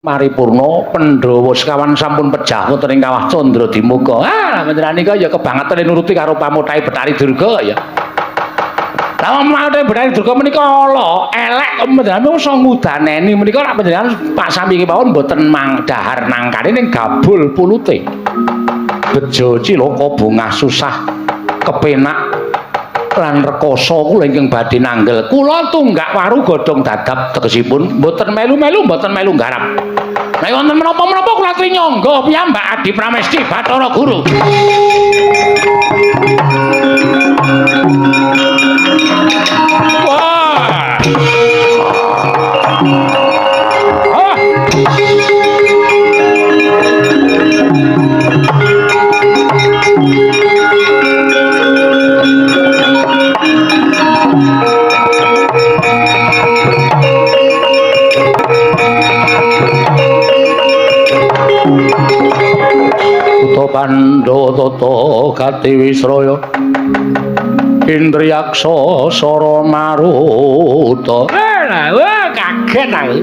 Maripurna Pandhawa sekawan sampun pejah wonten ing kawah Candra Dimuka. Panjenengan ya kebangetan nuruti karo pamuthahe Betari Durga ya. Lah pamuthahe Betari Durga menika ala elek panjenengan iso ngudaneni menika nek panjenengan Pak Sami kemawon mboten mangdahar nangkane ning gabul pulute. Bejo cilaka bungah susah kepenak lan rekoso kula ingkang badhe nanggel kula tunggak waru godhong dadap tegesipun mboten melu-melu mboten melu garap nek wonten menapa-menapa kula aturi nyangga piyambak Adi Pramesti Bathara Guru. Wah Pandhawa tata Gati Wisraya Indriyaksa Sara Maruta. Wah kaget aku.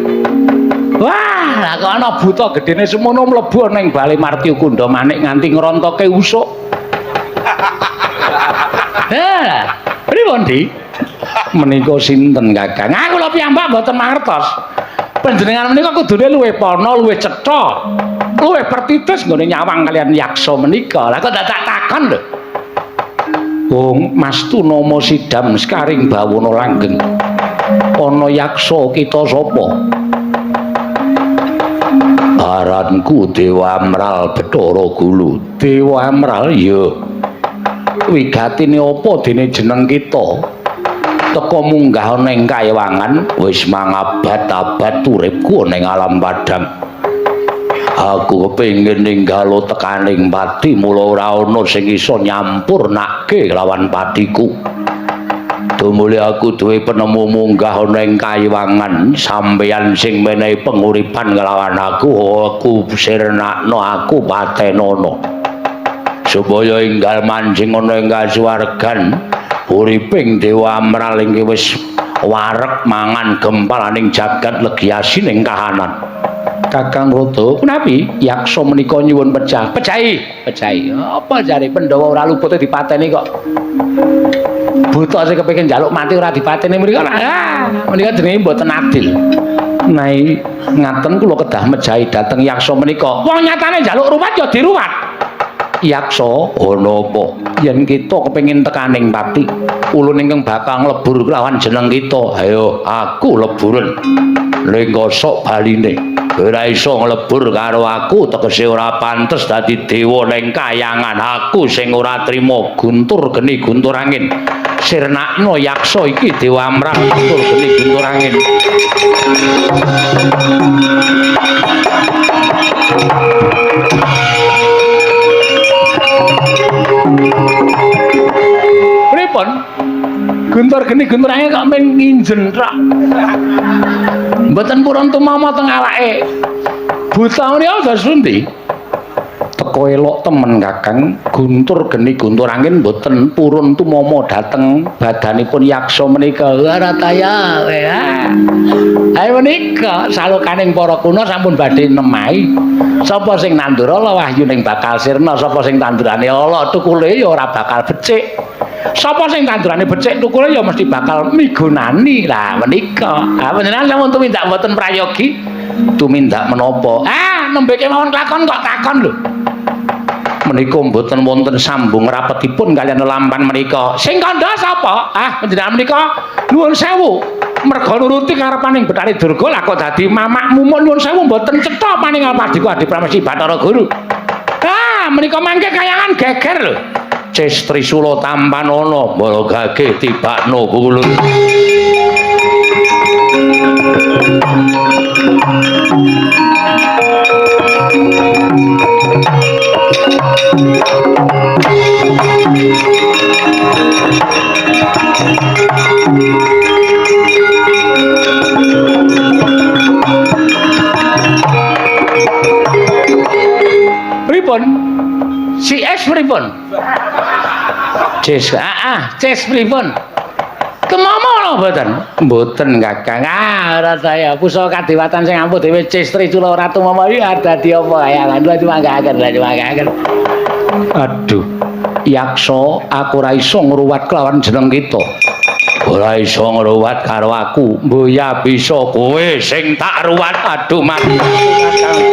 Wah, lah kok ana buta gedene semono mlebu ning Bale Marti Kunda Manik nganti ngrontoke usuk. Pripun Di? Menika sinten Kakang? Aku lho piyambak mboten mangertos. Panjenengan menika kudune luwih pana, luwih cetha. Luwih pertitis nggone nyawang kalian yaksa menika. Lah kok tak takon lho. Wong Mastunama Sidam Skaring Bawana Langgeng. Ana yaksa kita sapa? Aranku Dewa Amral Bathara Gulu. Dewa Amral ya. Wigatine apa dene jeneng kita? Teka munggah ning kaewangan wis mangabad-abad uripku ning alam padang. Aku kepengin ninggalo tekaning pati mula ora ana sing iso nyampurnakke lawan patiku. Tumuli aku duwe penemu munggah ning kaewangan sampeyan sing menehi penguripan kelawan aku sirnakno aku patenono. Supaya enggal manjing ana ing kasuwargan uriping Dewa Amral iki wis wareg mangan gempalaning jagat legiasi ning kahanan. Kakang Rada, punapi yaksa menika nyuwun pecah. Pejahi. Apa jare Pandhawa ora lupute dipateni kok. Buta sing kepengin njaluk mati ora dipateni menika. Menika jenenge mboten adil. Nai ngaten kula kedah mejahi dhateng yaksa menika. Wong nyatane njaluk ruwat ya diruwat. Yaksa ana apa? Yen kita kepengin tekaning pati, ulun ingkang bakal nglebur lawan jeneng kita. Ayo aku leburen. Lengko sok baline. Ora iso nglebur karo aku tegese ora pantes dadi dewa ning kayangan aku sing ora trima guntur geni guntur angin. Sirnakno yaksa iki Dewa Amral guntur geni guntur angin. Pripun? Guntur geni guntur angin kok men nginjen rak. Mboten purun tumama teng awake. Buta menika dados pundi? Teko elok temen Kakang, guntur geni guntur angin mboten purun tumama dhateng badanipun yaksa menika. Warataya. Ayo menika salukaning para kuna sampun badhe nemahi. Sapa sing nandura wahyuning bakal sirna, sapa sing tandurane ala tukule ya ora bakal becik. Sapa sing tandurane becik tukule ya mesti bakal migunani. Lah menika. Panjenengan sampun tumindak mboten prayogi. Tumindak menapa? Nembe kemawon lakon kok takon lho. Menika mboten wonten sambung rapetipun kaliyan lampan menika. Sing kandha sapa? Panjenengan menika nuwun sewu. Merga nuruti karepaning Betari Durga lah kok dadi mamakmu nuwun sewu mboten cetha paning Alpadiku Adi Pramesti Bathara Guru. Menika mangke kayangan geger lho. Cis Trisula tampanana mbala gage tibakno kulun. Pripun? Si es pripun? Cis, cis pripun? Kemama mboten? Mboten Kakang. Ora saya pusaka kadewatan sing ampuh dhewe Cistri Cula Ratu Mama iki dadi apa kayangan lha dimanggaken. Aduh. Yaksa aku ora iso ngruwat kelawan jeneng kita. Ora iso ngruwat karo aku. Mboya bisa kowe sing tak ruwat. Aduh mati. Kakang